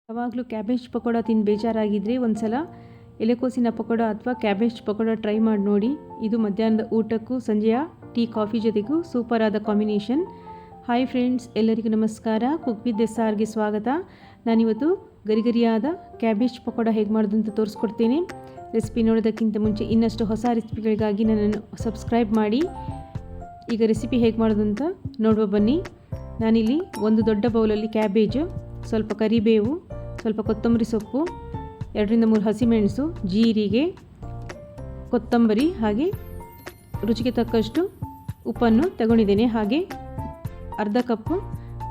ಯಾವಾಗಲೂ ಕ್ಯಾಬೇಜ್ ಪಕೋಡ ತಿಂದು ಬೇಜಾರಾಗಿದ್ದರೆ ಒಂದು ಸಲ ಎಲೆಕೋಸಿನ ಪಕೋಡ ಅಥವಾ ಕ್ಯಾಬೇಜ್ ಪಕೋಡ ಟ್ರೈ ಮಾಡಿ ನೋಡಿ. ಇದು ಮಧ್ಯಾಹ್ನದ ಊಟಕ್ಕೂ ಸಂಜೆಯ ಟೀ ಕಾಫಿ ಜೊತೆಗೂ ಸೂಪರ್ ಆದ ಕಾಂಬಿನೇಷನ್. ಹಾಯ್ ಫ್ರೆಂಡ್ಸ್, ಎಲ್ಲರಿಗೂ ನಮಸ್ಕಾರ. ಕುಕ್ ವಿತ್ SRಗೆ ಸ್ವಾಗತ. ನಾನಿವತ್ತು ಗರಿಗರಿಯಾದ ಕ್ಯಾಬೇಜ್ ಪಕೋಡ ಹೇಗೆ ಮಾಡೋದು ಅಂತ ತೋರಿಸ್ಕೊಡ್ತೇನೆ. ರೆಸಿಪಿ ನೋಡೋದಕ್ಕಿಂತ ಮುಂಚೆ ಇನ್ನಷ್ಟು ಹೊಸ ರೆಸಿಪಿಗಳಿಗಾಗಿ ನನ್ನನ್ನು ಸಬ್ಸ್ಕ್ರೈಬ್ ಮಾಡಿ. ಈಗ ರೆಸಿಪಿ ಹೇಗೆ ಮಾಡೋದು ಅಂತ ನೋಡುವ ಬನ್ನಿ. ನಾನಿಲ್ಲಿ ಒಂದು ದೊಡ್ಡ ಬೌಲಲ್ಲಿ ಕ್ಯಾಬೇಜು, ಸ್ವಲ್ಪ ಕರಿಬೇವು, ಸ್ವಲ್ಪ ಕೊತ್ತಂಬರಿ ಸೊಪ್ಪು, 2-3 ಹಸಿಮೆಣಸು, ಜೀರಿಗೆ, ಕೊತ್ತಂಬರಿ, ಹಾಗೆ ರುಚಿಗೆ ತಕ್ಕಷ್ಟು ಉಪ್ಪನ್ನು ತಗೊಂಡಿದ್ದೇನೆ. ಹಾಗೆ ಅರ್ಧ ಕಪ್ಪು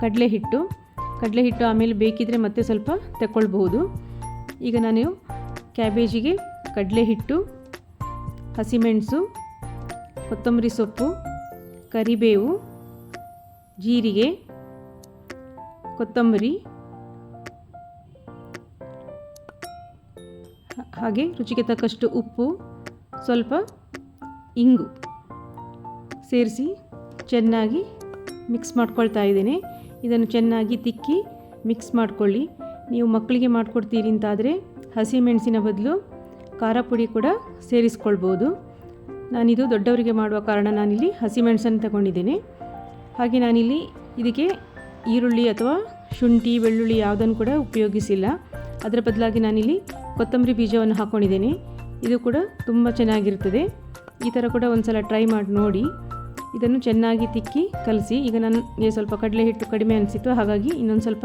ಕಡಲೆ ಹಿಟ್ಟು ಆಮೇಲೆ ಬೇಕಿದ್ರೆ ಮತ್ತೆ ಸ್ವಲ್ಪ ತಗೊಳ್ಬಹುದು. ಈಗ ನಾನು ಕ್ಯಾಬೇಜಿಗೆ ಕಡಲೆ ಹಿಟ್ಟು, ಹಸಿಮೆಣಸು, ಕೊತ್ತಂಬರಿ ಸೊಪ್ಪು, ಕರಿಬೇವು, ಜೀರಿಗೆ, ಕೊತ್ತಂಬರಿ, ಹಾಗೆ ರುಚಿಗೆ ತಕ್ಕಷ್ಟು ಉಪ್ಪು, ಸ್ವಲ್ಪ ಇಂಗು ಸೇರಿಸಿ ಚೆನ್ನಾಗಿ ಮಿಕ್ಸ್ ಮಾಡ್ಕೊಳ್ತಾ ಇದ್ದೇನೆ. ಇದನ್ನು ಚೆನ್ನಾಗಿ ತಿಕ್ಕಿ ಮಿಕ್ಸ್ ಮಾಡಿಕೊಳ್ಳಿ. ನೀವು ಮಕ್ಕಳಿಗೆ ಮಾಡಿಕೊಡ್ತೀರಿ ಅಂತಾದರೆ ಹಸಿಮೆಣಸಿನ ಬದಲು ಖಾರ ಪುಡಿ ಕೂಡ ಸೇರಿಸ್ಕೊಳ್ಬೋದು. ನಾನಿದು ದೊಡ್ಡವರಿಗೆ ಮಾಡುವ ಕಾರಣ ನಾನಿಲ್ಲಿ ಹಸಿಮೆಣಸನ್ನು ತಗೊಂಡಿದ್ದೇನೆ. ಹಾಗೆ ನಾನಿಲ್ಲಿ ಇದಕ್ಕೆ ಈರುಳ್ಳಿ ಅಥವಾ ಶುಂಠಿ, ಬೆಳ್ಳುಳ್ಳಿ ಯಾವುದನ್ನು ಕೂಡ ಉಪಯೋಗಿಸಿಲ್ಲ. ಅದರ ಬದಲಾಗಿ ನಾನಿಲ್ಲಿ ಕೊತ್ತಂಬರಿ ಬೀಜವನ್ನು ಹಾಕ್ಕೊಂಡಿದ್ದೇನೆ. ಇದು ಕೂಡ ತುಂಬ ಚೆನ್ನಾಗಿರ್ತದೆ. ಈ ಥರ ಕೂಡ ಒಂದು ಸಲ ಟ್ರೈ ಮಾಡಿ ನೋಡಿ. ಇದನ್ನು ಚೆನ್ನಾಗಿ ತಿಕ್ಕಿ ಕಲಸಿ. ಈಗ ನನಗೆ ಸ್ವಲ್ಪ ಕಡಲೆ ಹಿಟ್ಟು ಕಡಿಮೆ ಅನಿಸಿತ್ತು, ಹಾಗಾಗಿ ಇನ್ನೊಂದು ಸ್ವಲ್ಪ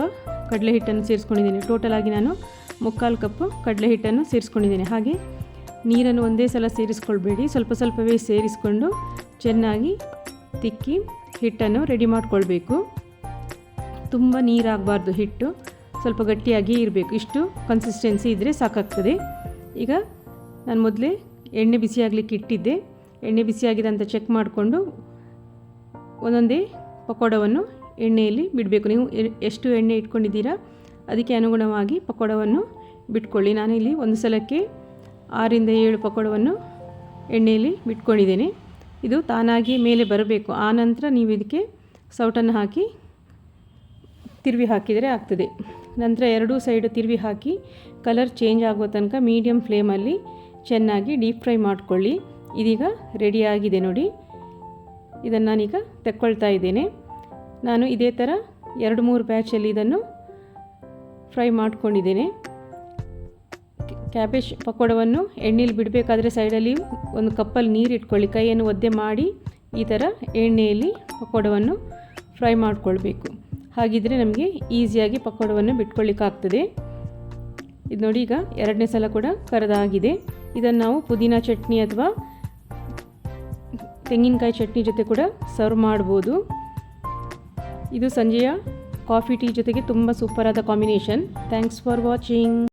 ಕಡಲೆ ಹಿಟ್ಟನ್ನು ಸೇರಿಸ್ಕೊಂಡಿದ್ದೇನೆ. ಟೋಟಲಾಗಿ ನಾನು 3/4 ಕಪ್ಪು ಕಡಲೆ ಹಿಟ್ಟನ್ನು ಸೇರಿಸ್ಕೊಂಡಿದ್ದೇನೆ. ಹಾಗೆ ನೀರನ್ನು ಒಂದೇ ಸಲ ಸೇರಿಸ್ಕೊಳ್ಬೇಡಿ, ಸ್ವಲ್ಪ ಸ್ವಲ್ಪವೇ ಸೇರಿಸ್ಕೊಂಡು ಚೆನ್ನಾಗಿ ತಿಕ್ಕಿ ಹಿಟ್ಟನ್ನು ರೆಡಿ ಮಾಡಿಕೊಳ್ಬೇಕು. ತುಂಬ ನೀರಾಗಬಾರ್ದು, ಹಿಟ್ಟು ಸ್ವಲ್ಪ ಗಟ್ಟಿಯಾಗಿ ಇರಬೇಕು. ಇಷ್ಟು ಕನ್ಸಿಸ್ಟೆನ್ಸಿ ಇದ್ದರೆ ಸಾಕಾಗ್ತದೆ. ಈಗ ನಾನು ಮೊದಲೇ ಎಣ್ಣೆ ಬಿಸಿಯಾಗಲಿಕ್ಕೆ ಇಟ್ಟಿದ್ದೆ. ಎಣ್ಣೆ ಬಿಸಿಯಾಗಿದೆ ಅಂತ ಚೆಕ್ ಮಾಡಿಕೊಂಡು ಒಂದೊಂದೇ ಪಕೋಡವನ್ನು ಎಣ್ಣೆಯಲ್ಲಿ ಬಿಡಬೇಕು. ನೀವು ಎಷ್ಟು ಎಣ್ಣೆ ಇಟ್ಕೊಂಡಿದ್ದೀರಾ ಅದಕ್ಕೆ ಅನುಗುಣವಾಗಿ ಪಕೋಡವನ್ನು ಬಿಟ್ಕೊಳ್ಳಿ. ನಾನಿಲ್ಲಿ ಒಂದು ಸಲಕ್ಕೆ 6-7 ಪಕೋಡವನ್ನು ಎಣ್ಣೆಯಲ್ಲಿ ಬಿಟ್ಕೊಂಡಿದ್ದೇನೆ. ಇದು ತಾನಾಗಿ ಮೇಲೆ ಬರಬೇಕು. ಆ ನಂತರ ನೀವು ಇದಕ್ಕೆ ಸೌಟನ್ನು ಹಾಕಿ ತಿರುವಿ ಹಾಕಿದರೆ ಆಗ್ತದೆ. ನಂತರ 2 ಸೈಡು ತಿರುವಿ ಹಾಕಿ ಕಲರ್ ಚೇಂಜ್ ಆಗುವ ತನಕ ಮೀಡಿಯಮ್ ಫ್ಲೇಮಲ್ಲಿ ಚೆನ್ನಾಗಿ ಡೀಪ್ ಫ್ರೈ ಮಾಡಿಕೊಳ್ಳಿ. ಇದೀಗ ರೆಡಿಯಾಗಿದೆ ನೋಡಿ. ಇದನ್ನು ನಾನೀಗ ತೆಕ್ಕೊಳ್ತಾ ಇದ್ದೇನೆ. ನಾನು ಇದೇ ಥರ 2-3 ಬ್ಯಾಚಲ್ಲಿ ಇದನ್ನು ಫ್ರೈ ಮಾಡ್ಕೊಂಡಿದ್ದೇನೆ. ಕ್ಯಾಬೇಜ್ ಪಕೋಡವನ್ನು ಎಣ್ಣೆಯಲ್ಲಿ ಬಿಡಬೇಕಾದ್ರೆ ಸೈಡಲ್ಲಿ ಒಂದು ಕಪ್ಪಲ್ಲಿ ನೀರು ಇಟ್ಕೊಳ್ಳಿ. ಕೈಯನ್ನು ಒದ್ದೆ ಮಾಡಿ ಈ ಥರ ಎಣ್ಣೆಯಲ್ಲಿ ಪಕೋಡವನ್ನು ಫ್ರೈ ಮಾಡಿಕೊಳ್ಬೇಕು. ಹಾಗಿದ್ದರೆ ನಮಗೆ ಈಸಿಯಾಗಿ ಪಕೋಡವನ್ನು ಬಿಟ್ಕೊಳ್ಳಿಕ್ಕಾಗ್ತದೆ. ಇದು ನೋಡಿ, ಈಗ 2ನೇ ಸಲ ಕೂಡ ಕರೆದಾಗಿದೆ. ಇದನ್ನು ನಾವು ಪುದೀನ ಚಟ್ನಿ ಅಥವಾ ತೆಂಗಿನಕಾಯಿ ಚಟ್ನಿ ಜೊತೆ ಕೂಡ ಸರ್ವ್ ಮಾಡ್ಬೋದು. ಇದು ಸಂಜೆಯ ಕಾಫಿ ಟೀ ಜೊತೆಗೆ ತುಂಬ ಸೂಪರಾದ ಕಾಂಬಿನೇಷನ್. Thanks for watching.